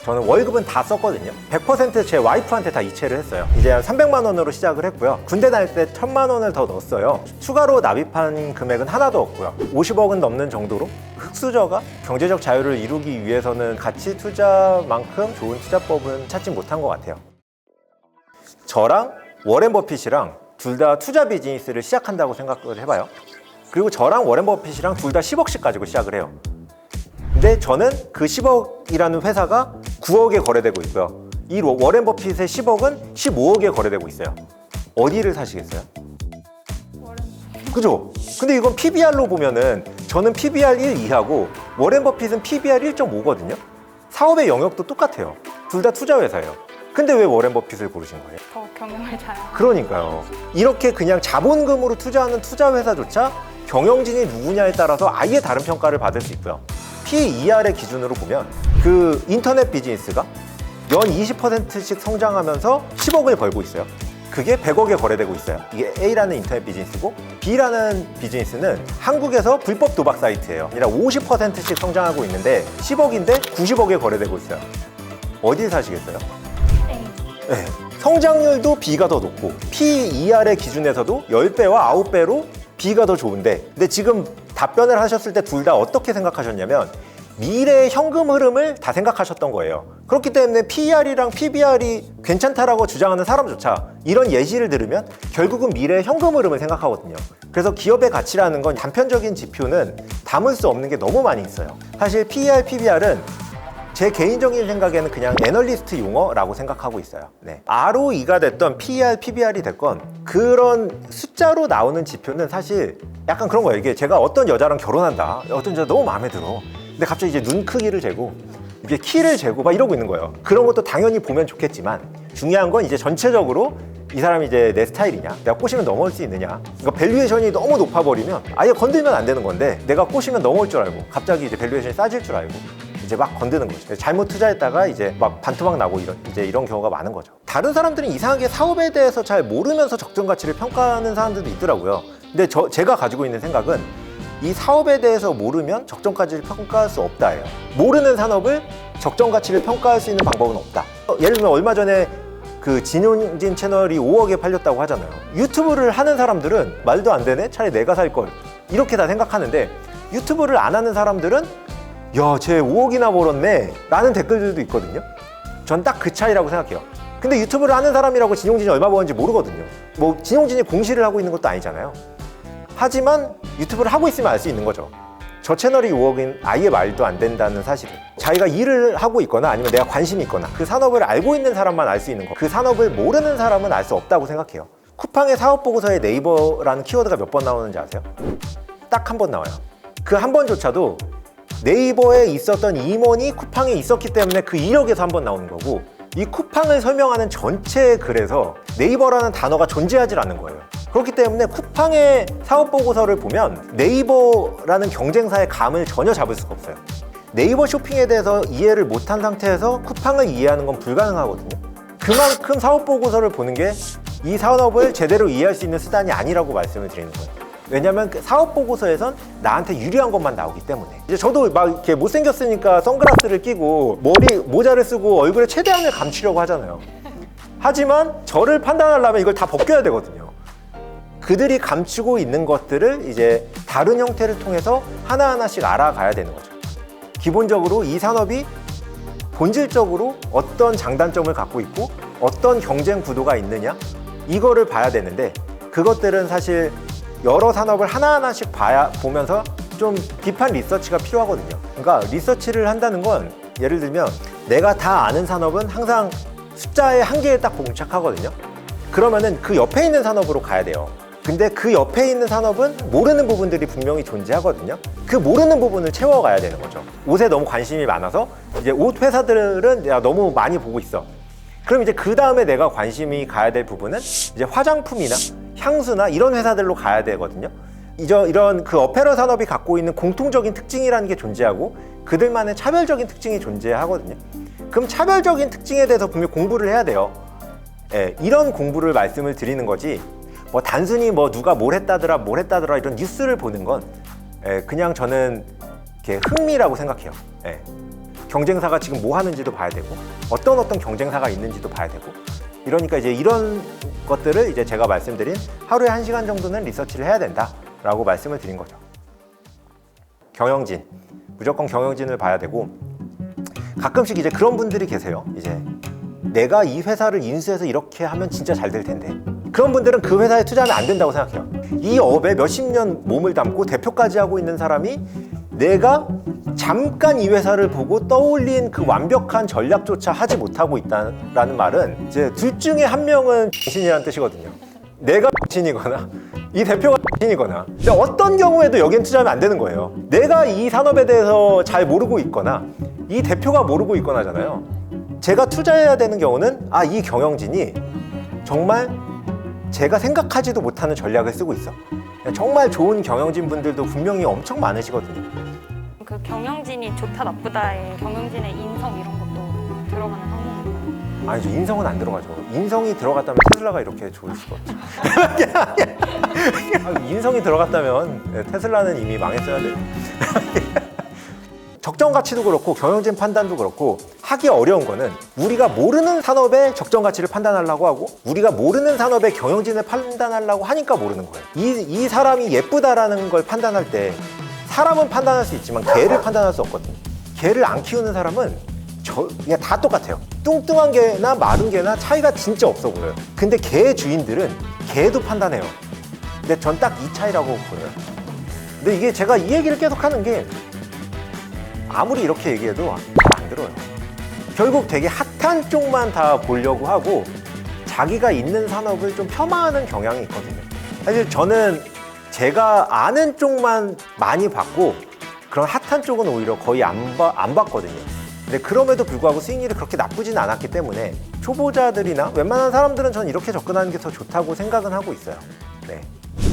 저는 월급은 다 썼거든요. 100% 제 와이프한테 다 이체를 했어요. 이제 한 300만 원으로 시작을 했고요. 군대 다닐 때 1000만 원을 더 넣었어요. 추가로 납입한 금액은 하나도 없고요. 50억은 넘는 정도로 흑수저가 경제적 자유를 이루기 위해서는 가치 투자만큼 좋은 투자법은 찾지 못한 것 같아요. 저랑 워렌 버핏이랑 둘 다 투자 비즈니스를 시작한다고 생각을 해봐요. 그리고 저랑 워렌 버핏이랑 둘 다 10억씩 가지고 시작을 해요. 근데 저는 그 10억이라는 회사가 9억에 거래되고 있고요. 이 워렌 버핏의 10억은 15억에 거래되고 있어요. 어디를 사시겠어요? 그죠? 근데 이건 PBR로 보면은 저는 PBR 1 이하고 워렌 버핏은 PBR 1.5거든요. 사업의 영역도 똑같아요. 둘 다 투자 회사예요. 근데 왜 워렌 버핏을 고르신 거예요? 더 경영을 잘. 그러니까요. 이렇게 그냥 자본금으로 투자하는 투자 회사조차 경영진이 누구냐에 따라서 아예 다른 평가를 받을 수 있고요. PER의 기준으로 보면 그 인터넷 비즈니스가 연 20%씩 성장하면서 10억을 벌고 있어요. 그게 100억에 거래되고 있어요. 이게 A라는 인터넷 비즈니스고, B라는 비즈니스는 한국에서 불법 도박 사이트예요. 아니라 50%씩 성장하고 있는데 10억인데 90억에 거래되고 있어요. 어디 사시겠어요? 네. 성장률도 B가 더 높고 PER의 기준에서도 10배와 9배로 B가 더 좋은데, 근데 지금 답변을 하셨을 때 둘 다 어떻게 생각하셨냐면 미래의 현금 흐름을 다 생각하셨던 거예요. 그렇기 때문에 PER이랑 PBR이 괜찮다라고 주장하는 사람조차 이런 예시를 들으면 결국은 미래의 현금 흐름을 생각하거든요. 그래서 기업의 가치라는 건 단편적인 지표는 담을 수 없는 게 너무 많이 있어요. 사실 PER, PBR은 제 개인적인 생각에는 그냥 애널리스트 용어라고 생각하고 있어요. 네. ROE가 됐던 PER, PBR이 됐건 그런 숫자로 나오는 지표는 사실 약간 그런 거예요. 이게 제가 어떤 여자랑 결혼한다, 어떤 여자 너무 마음에 들어. 근데 갑자기 이제 눈 크기를 재고 이게 키를 재고 막 이러고 있는 거예요. 그런 것도 당연히 보면 좋겠지만 중요한 건 이제 전체적으로 이 사람이 이제 내 스타일이냐, 내가 꼬시면 넘어올 수 있느냐. 그러니까 밸류에이션이 너무 높아버리면 아예 건들면 안 되는 건데 내가 꼬시면 넘어올 줄 알고 갑자기 이제 밸류에이션이 싸질 줄 알고 이제 막 건드는 거죠. 잘못 투자했다가 이제 막 반토막 나고 이런 경우가 많은 거죠. 다른 사람들은 이상하게 사업에 대해서 잘 모르면서 적정 가치를 평가하는 사람들도 있더라고요. 근데 제가 가지고 있는 생각은 이 사업에 대해서 모르면 적정 가치를 평가할 수 없다예요. 모르는 산업을 적정 가치를 평가할 수 있는 방법은 없다. 예를 들면 얼마 전에 그 진용진 채널이 5억에 팔렸다고 하잖아요. 유튜브를 하는 사람들은 말도 안 되네? 차라리 내가 살 걸. 이렇게 다 생각하는데 유튜브를 안 하는 사람들은 야, 쟤 5억이나 벌었네 라는 댓글들도 있거든요. 전 딱 그 차이라고 생각해요. 근데 유튜브를 하는 사람이라고 진용진이 얼마 버는지 모르거든요. 뭐 진용진이 공시를 하고 있는 것도 아니잖아요. 하지만 유튜브를 하고 있으면 알 수 있는 거죠. 저 채널이 5억인 아예 말도 안 된다는 사실을. 자기가 일을 하고 있거나 아니면 내가 관심이 있거나 그 산업을 알고 있는 사람만 알 수 있는 거, 그 산업을 모르는 사람은 알 수 없다고 생각해요. 쿠팡의 사업보고서에 네이버라는 키워드가 몇 번 나오는지 아세요? 딱 한 번 나와요. 그 한 번조차도 네이버에 있었던 임원이 쿠팡에 있었기 때문에 그 이력에서 한 번 나오는 거고, 이 쿠팡을 설명하는 전체 글에서 네이버라는 단어가 존재하지 않는 거예요. 그렇기 때문에 쿠팡의 사업보고서를 보면 네이버라는 경쟁사의 감을 전혀 잡을 수가 없어요. 네이버 쇼핑에 대해서 이해를 못한 상태에서 쿠팡을 이해하는 건 불가능하거든요. 그만큼 사업보고서를 보는 게 이 산업을 제대로 이해할 수 있는 수단이 아니라고 말씀을 드리는 거예요. 왜냐면 그 사업보고서에선 나한테 유리한 것만 나오기 때문에. 이제 저도 막 이렇게 못생겼으니까 선글라스를 끼고 모자를 쓰고 얼굴에 최대한을 감추려고 하잖아요. 하지만 저를 판단하려면 이걸 다 벗겨야 되거든요. 그들이 감추고 있는 것들을 이제 다른 형태를 통해서 하나하나씩 알아가야 되는 거죠. 기본적으로 이 산업이 본질적으로 어떤 장단점을 갖고 있고 어떤 경쟁 구도가 있느냐, 이거를 봐야 되는데 그것들은 사실 여러 산업을 하나하나씩 보면서 좀 딥한 리서치가 필요하거든요. 그러니까 리서치를 한다는 건 예를 들면 내가 다 아는 산업은 항상 숫자의 한계에 딱 봉착하거든요. 그러면은 그 옆에 있는 산업으로 가야 돼요. 근데 그 옆에 있는 산업은 모르는 부분들이 분명히 존재하거든요. 그 모르는 부분을 채워가야 되는 거죠. 옷에 너무 관심이 많아서 이제 옷 회사들은 내가 너무 많이 보고 있어. 그럼 이제 그 다음에 내가 관심이 가야 될 부분은 이제 화장품이나 향수나 이런 회사들로 가야 되거든요. 이런 그 어페럴 산업이 갖고 있는 공통적인 특징이라는 게 존재하고 그들만의 차별적인 특징이 존재하거든요. 그럼 차별적인 특징에 대해서 분명히 공부를 해야 돼요. 예, 이런 공부를 말씀을 드리는 거지, 뭐 단순히 뭐 누가 뭘 했다더라 이런 뉴스를 보는 건 그냥 저는 이렇게 흥미라고 생각해요. 경쟁사가 지금 뭐 하는지도 봐야 되고 어떤 경쟁사가 있는지도 봐야 되고 이러니까 이제 이런 것들을 이제 제가 말씀드린 하루에 1시간 정도는 리서치를 해야 된다라고 말씀을 드린 거죠. 경영진, 무조건 경영진을 봐야 되고 가끔씩 이제 그런 분들이 계세요. 이제 내가 이 회사를 인수해서 이렇게 하면 진짜 잘 될 텐데 그런 분들은 그 회사에 투자하면 안 된다고 생각해요. 이 업에 몇십 년 몸을 담고 대표까지 하고 있는 사람이 내가 잠깐 이 회사를 보고 떠올린 그 완벽한 전략조차 하지 못하고 있다라는 말은 이제 둘 중에 한 명은 신이라는 뜻이거든요. 내가 신이거나 이 대표가 신이거나 어떤 경우에도 여긴 투자하면 안 되는 거예요. 내가 이 산업에 대해서 잘 모르고 있거나 이 대표가 모르고 있거나잖아요. 제가 투자해야 되는 경우는 이 경영진이 정말 제가 생각하지도 못하는 전략을 쓰고 있어. 정말 좋은 경영진 분들도 분명히 엄청 많으시거든요. 그 경영진이 좋다 나쁘다에 경영진의 인성 이런 것도 들어가는 항목인가요? 아니죠. 인성은 안 들어가죠. 인성이 들어갔다면 테슬라가 이렇게 좋을 수가 없죠. 인성이 들어갔다면 테슬라는 이미 망했어야 돼요. 적정 가치도 그렇고 경영진 판단도 그렇고 하기 어려운 거는 우리가 모르는 산업의 적정 가치를 판단하려고 하고 우리가 모르는 산업의 경영진을 판단하려고 하니까 모르는 거예요. 이 사람이 예쁘다라는 걸 판단할 때 사람은 판단할 수 있지만 개를 판단할 수 없거든요. 개를 안 키우는 사람은 그냥 다 똑같아요. 뚱뚱한 개나 마른 개나 차이가 진짜 없어 보여요. 근데 개 주인들은 개도 판단해요. 근데 전 딱 이 차이라고 보여요. 근데 이게 제가 이 얘기를 계속 하는 게 아무리 이렇게 얘기해도 잘 안 들어요. 결국 되게 핫한 쪽만 다 보려고 하고 자기가 있는 산업을 좀 폄하하는 경향이 있거든요. 사실 저는 제가 아는 쪽만 많이 봤고 그런 핫한 쪽은 오히려 거의 안 봤거든요. 근데 그럼에도 불구하고 수익률이 그렇게 나쁘진 않았기 때문에 초보자들이나 웬만한 사람들은 전 이렇게 접근하는 게 더 좋다고 생각은 하고 있어요. 네.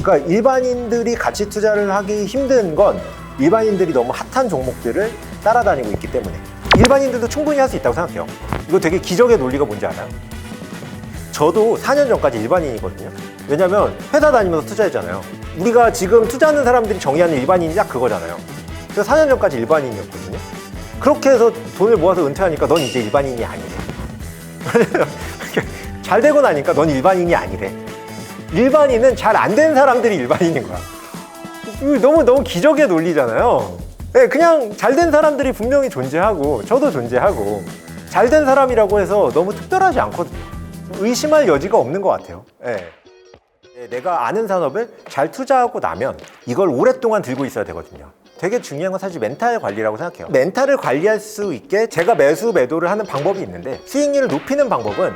그러니까 일반인들이 가치 투자를 하기 힘든 건 일반인들이 너무 핫한 종목들을 따라다니고 있기 때문에 일반인들도 충분히 할 수 있다고 생각해요. 이거 되게 기적의 논리가 뭔지 알아요? 저도 4년 전까지 일반인이거든요. 왜냐면 회사 다니면서 투자했잖아요. 우리가 지금 투자하는 사람들이 정의하는 일반인이 딱 그거잖아요. 그래서 4년 전까지 일반인이었거든요. 그렇게 해서 돈을 모아서 은퇴하니까 넌 이제 일반인이 아니래. 잘 되고 나니까 넌 일반인이 아니래. 일반인은 잘 안 된 사람들이 일반인인 거야. 너무 기적의 논리잖아요. 네, 그냥 잘 된 사람들이 분명히 존재하고 저도 존재하고 잘 된 사람이라고 해서 너무 특별하지 않거든요. 의심할 여지가 없는 것 같아요. 네. 내가 아는 산업을 잘 투자하고 나면 이걸 오랫동안 들고 있어야 되거든요. 되게 중요한 건 사실 멘탈 관리라고 생각해요. 멘탈을 관리할 수 있게 제가 매수 매도를 하는 방법이 있는데 수익률을 높이는 방법은